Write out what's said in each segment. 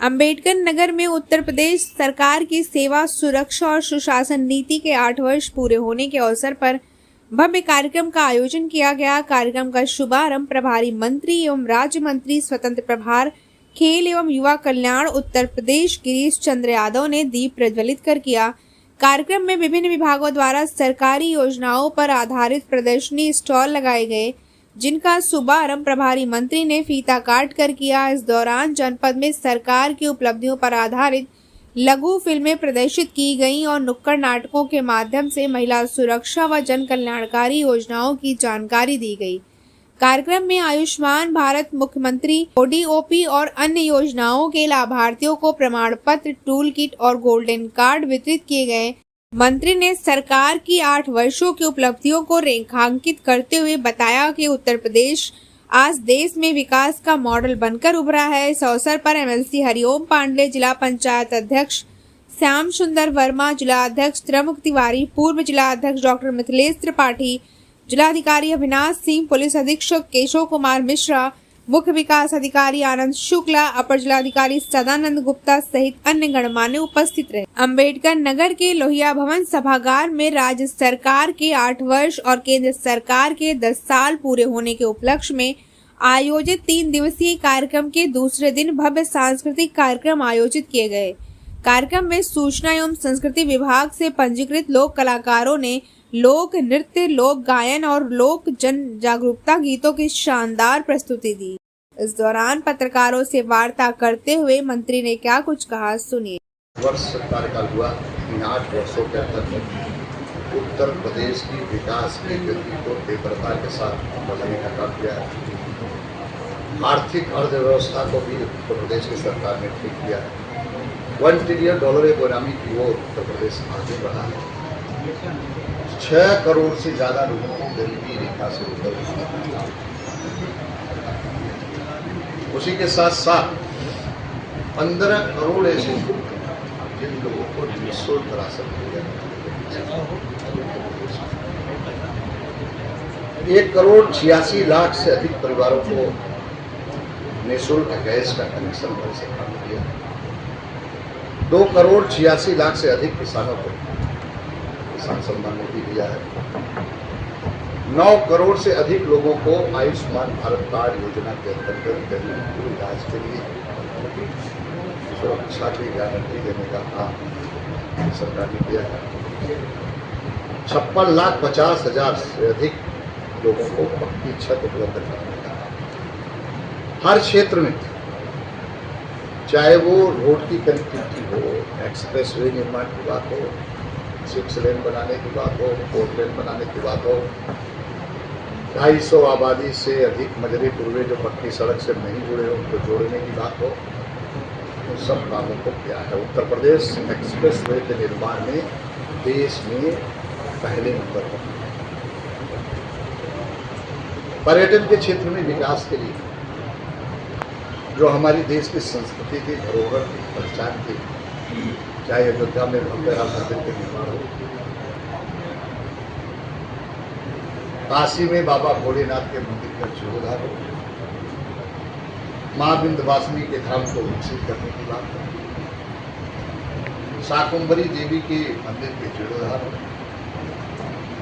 अंबेडकर नगर में उत्तर प्रदेश सरकार की सेवा सुरक्षा और सुशासन नीति के 8 वर्ष पूरे होने के अवसर पर भव्य कार्यक्रम का आयोजन किया गया। कार्यक्रम का शुभारंभ प्रभारी मंत्री एवं राज्य मंत्री स्वतंत्र प्रभार खेल एवं युवा कल्याण उत्तर प्रदेश गिरीश चंद्र यादव ने दीप प्रज्वलित कर किया। कार्यक्रम में विभिन्न विभागों द्वारा सरकारी योजनाओं पर आधारित प्रदर्शनी स्टॉल लगाए गए, जिनका शुभारंभ प्रभारी मंत्री ने फीता काट कर किया। इस दौरान जनपद में सरकार की उपलब्धियों पर आधारित लघु फिल्में प्रदर्शित की गईं और नुक्कड़ नाटकों के माध्यम से महिला सुरक्षा व जन कल्याणकारी योजनाओं की जानकारी दी गई। कार्यक्रम में आयुष्मान भारत मुख्यमंत्री ओडीओपी और अन्य योजनाओं के लाभार्थियों को प्रमाण पत्र, टूल किट और गोल्डन कार्ड वितरित किए गए। मंत्री ने सरकार की 8 वर्षों की उपलब्धियों को रेखांकित करते हुए बताया कि उत्तर प्रदेश आज देश में विकास का मॉडल बनकर उभरा है। इस अवसर पर एमएलसी हरिओम पांडे, जिला पंचायत अध्यक्ष श्याम सुंदर वर्मा, जिला अध्यक्ष त्रिमुख तिवारी, पूर्व जिला अध्यक्ष डॉक्टर मिथिलेश त्रिपाठी, जिलाधिकारी अविनाश सिंह, पुलिस अधीक्षक केशव कुमार मिश्रा, मुख्य विकास अधिकारी आनंद शुक्ला, अपर जिलाधिकारी सदानंद गुप्ता सहित अन्य गणमान्य उपस्थित रहे। अंबेडकर नगर के लोहिया भवन सभागार में राज्य सरकार के 8 वर्ष और केंद्र सरकार के 10 साल पूरे होने के उपलक्ष्य में आयोजित 3 दिवसीय कार्यक्रम के दूसरे दिन भव्य सांस्कृतिक कार्यक्रम आयोजित किए गए। कार्यक्रम में सूचना एवं संस्कृति विभाग से पंजीकृत लोक कलाकारों ने लोक नृत्य, लोक गायन और लोक जन जागरूकता गीतों की शानदार प्रस्तुति दी। इस दौरान पत्रकारों से वार्ता करते हुए मंत्री ने क्या कुछ कहा, सुनिए। वर्ष कार्यकाल हुआ, इन 8 वर्षों के अंदर उत्तर प्रदेश की विकास की गति को तीव्रता के साथ बढ़ाने का काम किया है। आर्थिक अर्थव्यवस्था को भी उत्तर प्रदेश की सरकार ने ठीक किया है। $1 ट्रिलियन इकोनॉमी की ओर उत्तर प्रदेश आगे बढ़ा है। 6 करोड़ से ज्यादा लोगों को गरीबी रेखा से ऊपर उठाया। उसी के साथ साथ 15 करोड़ ऐसे लोग जिन लोगों को निःशुल्क राशन दिया, 1 करोड़ 86 लाख से अधिक परिवारों को निःशुल्क गैस का कनेक्शन पर सरकार ने दिया। 2 करोड़ 86 लाख से अधिक किसानों को किसान सम्मान निधि दिया है। 9 करोड़ से अधिक लोगों को आयुष्मान भारत कार्ड योजना के अंतर्गत गरीब इलाज के लिए सुरक्षा की गारंटी देने का काम सरकार ने किया है। 56,50,000 से अधिक लोगों को पक्की छत उपलब्ध कराने का काम। हर क्षेत्र में, चाहे वो रोड की कनेक्टिविटी हो, एक्सप्रेस वे निर्माण की बात हो, 6 लेन बनाने की बात हो, 4 लेन बनाने की बात हो, 250 आबादी से अधिक मजरे पूर्वे जो पक्की सड़क से नहीं जुड़े हो उनको जोड़ने की बात हो, उन सब कामों को किया है। उत्तर प्रदेश एक्सप्रेस वे के निर्माण में देश में पहले नंबर पर। पर्यटन के क्षेत्र में विकास के लिए जो हमारी देश की संस्कृति की धरोहर की पहचान थी, चाहे अयोध्या में भव्य राम मंदिर के निर्माण हो, काशी में बाबा भोलेनाथ के मंदिर का जीर्णोद्धार हो, मां विंध्यवासिनी के धाम को विकसित करने की बात हो, शाकुंभरी देवी के मंदिर के जीर्णोद्धार हो,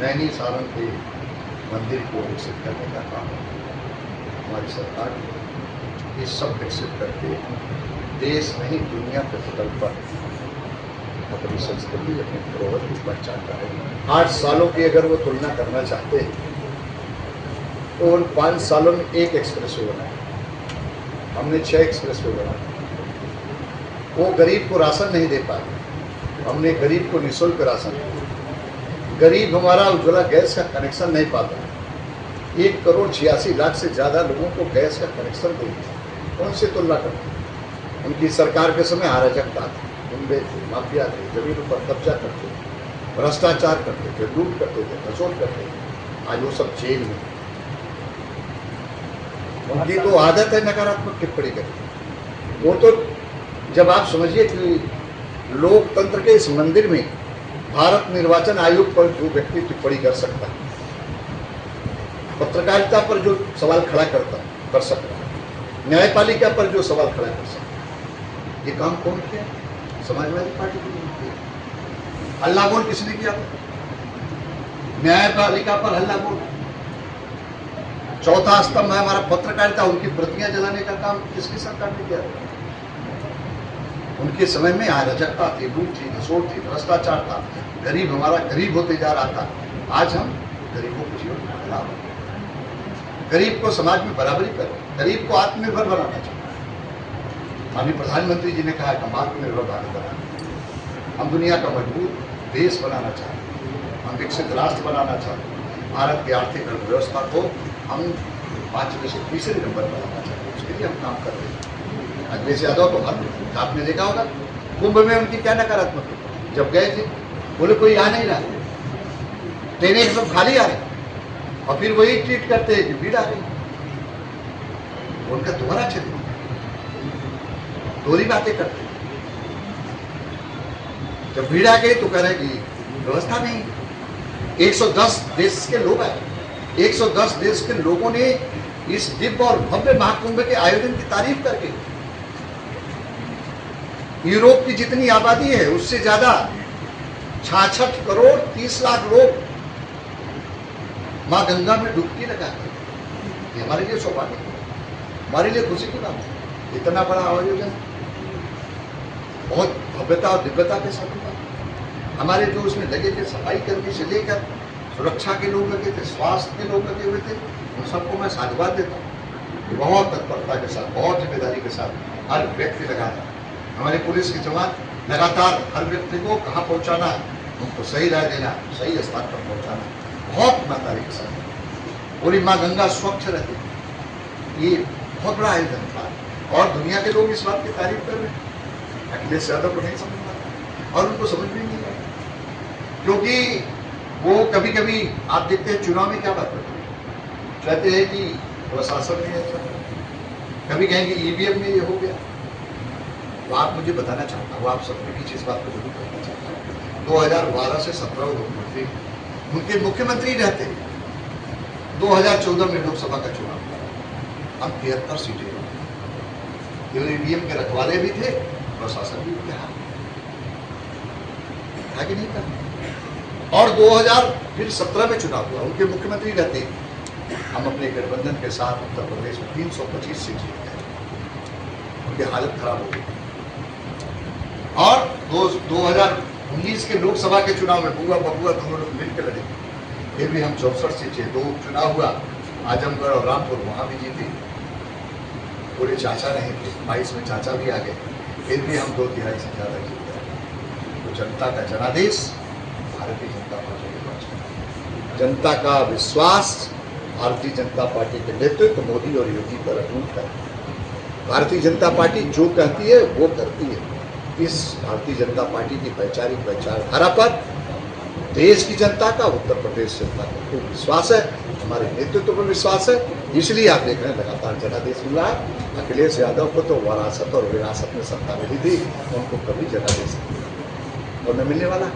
नैनी सारण के मंदिर को विकसित करने का काम हो। हमारी सरकार ये सब विकसित करके देश नहीं दुनिया के पटल पर अपनी संस्कृति, अपनी धरोहर की पहचान करेगी। 8 सालों की अगर वो तुलना करना चाहते हैं तो उन 5 सालों में 1 एक्सप्रेस वे बनाया, हमने 6 एक्सप्रेस वे बनाए। वो गरीब को राशन नहीं दे पाए, हमने गरीब को निःशुल्क राशन दिया। गरीब हमारा उज्ज्वला गैस का कनेक्शन नहीं पाता, 1 करोड़ 86 लाख से ज़्यादा लोगों को गैस का कनेक्शन दे दिया। कौन से तुलना करते? उनकी सरकार के समय अराजकता थी, गुंडे थे, माफिया थे, जमीनों पर कब्जा करते थे, भ्रष्टाचार करते थे, लूट करते थे, नशोट करते थे। आज वो सब जेल में। उनकी तो आदत है नकारात्मक टिप्पणी करनी। वो तो जब आप समझिए कि लोकतंत्र के इस मंदिर में भारत निर्वाचन आयोग पर जो व्यक्ति टिप्पणी कर सकता है, पत्रकारिता पर जो सवाल खड़ा कर सकता है, न्यायपालिका पर जो सवाल खड़ा कर सकता है, ये काम कौन किया? समाजवादी पार्टी ने किया। हल्ला बोल किसने किया? न्यायपालिका पर हल्ला बोल। चौथा स्तंभ है हमारा पत्रकारिता, उनकी प्रतियां जलाने का काम किसकी सरकार ने किया? उनके समय में अराजकता थी, लूट थी, घसोट थी, भ्रष्टाचार था, गरीब हमारा गरीब होते जा रहा था। आज हम गरीबों को जीवन में बदलाव, गरीब को समाज में बराबरी कर, गरीब को आत्मनिर्भर बनाना चाहिए। माननीय प्रधानमंत्री जी ने कहा कि हम आत्मनिर्भर भारत बनाना, हम दुनिया का मजबूत देश बनाना चाहते हैं, हम विकसित राष्ट्र बनाना चाहते हैं। भारत की आर्थिक अर्थव्यवस्था को हम 5 में से तीसरे नंबर पर लाना चाहते हैं, उसके लिए हम काम कर रहे हैं। अखिलेश यादव को हर आपने देखा होगा कुंभ में उनकी क्या नकारात्मक, जब गए थे बोले कोई आ नहीं रहा, ट्रेनें सब खाली आ रही, और फिर वही ट्वीट करते हैं कि भीड़ आ रही। उनका दोहरा चरित्र, दोहरी बातें करते। जब भीड़ आ गई तो कह रहे कि व्यवस्था नहीं। 110 देश के लोग आए, 110 देश के लोगों ने इस दिव्य और भव्य महाकुंभ के आयोजन की तारीफ करके, यूरोप की जितनी आबादी है उससे ज्यादा 66 करोड़ 30 लाख लोग मां गंगा में डुबकी लगाते। ये हमारे लिए सौभाग्य, हमारे लिए खुशी की बात है। इतना बड़ा आयोजन बहुत भव्यता और दिव्यता के साथ हुआ। हमारे जो उसमें लगे थे, सफाई कर्मी से लेकर सुरक्षा के लोग लगे थे, स्वास्थ्य के लोग लगे हुए थे, उन सबको मैं साधुवाद देता हूँ। बहुत तत्परता के साथ, बहुत जिम्मेदारी के साथ हर व्यक्ति लगा था। हमारे पुलिस के जवान लगातार हर व्यक्ति को कहाँ पहुँचाना है, उनको सही राय देना, सही स्थान पर पहुँचाना, बहुत ईमानदारी के साथ। पूरी माँ गंगा स्वच्छ रहती। ये बहुत बड़ा आयोजन था और दुनिया के लोग इस बात की तारीफ कर रहे हैं। अखिलेश यादव को नहीं समझ आता और उनको समझ भी नहीं आता, क्योंकि वो कभी कभी आप देखते हैं चुनाव में क्या बात करते हैं, कहते हैं कि प्रशासन में अच्छा, कभी कहेंगे ईवीएम में ये हो गया। तो आप मुझे बताना चाहता हूँ, आप सबके बीच इस बात को जरूर कहना चाहता हूँ, 2012 से 17 मुख्यमंत्री उनके मुख्यमंत्री रहते। 2014 में लोकसभा का चुनाव हुआ, अब 73 सीटें ईवीएम के रखवाले भी थे, प्रशासन भी उनके हाथ था कि नहीं था। और 2017 में चुनाव हुआ, उनके मुख्यमंत्री रहते। हम अपने गठबंधन के साथ उत्तर प्रदेश में 325 सीट जीत गए, उनकी हालत खराब हो गई। और 2019 के लोकसभा के चुनाव में बुआ बबुआ दोनों लोग मिलकर लड़े, फिर भी हम 64 सीटें, 2 चुनाव हुआ, आजमगढ़ और रामपुर, वहां भी जीते। पूरे चाचा नहीं थे, 22 में चाचा भी आ गए, फिर भी हम 2/3 से ज्यादा जीत गए। तो जनता का जनादेश भारतीय जनता पार्टी के पास, जनता का विश्वास भारतीय जनता पार्टी के नेतृत्व मोदी और योगी पर अटूट है। भारतीय जनता पार्टी जो कहती है वो करती है। इस भारतीय जनता पार्टी की वैचारिक विचारधारा पर देश की जनता का, उत्तर प्रदेश जनता का खूब विश्वास है, हमारे नेतृत्व पर विश्वास है। इसलिए आप देख रहे हैं लगातार जनादेश मिल रहा है। अखिलेश यादव को तो वरासत और विरासत में सत्ता मिली थी, उनको कभी जनादेश और न मिलने वाला।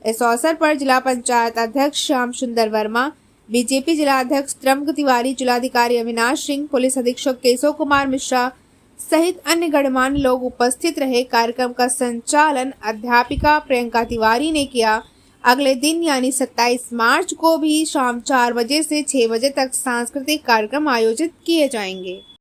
इस अवसर पर जिला पंचायत अध्यक्ष श्याम सुंदर वर्मा, बीजेपी जिला अध्यक्ष त्रंग तिवारी, जिलाधिकारी अविनाश सिंह, पुलिस अधीक्षक केशव कुमार मिश्रा सहित अन्य गणमान्य लोग उपस्थित रहे। कार्यक्रम का संचालन अध्यापिका प्रियंका तिवारी ने किया। अगले दिन यानी 27 मार्च को भी शाम 4 बजे से 6 बजे तक सांस्कृतिक कार्यक्रम आयोजित किए जाएंगे।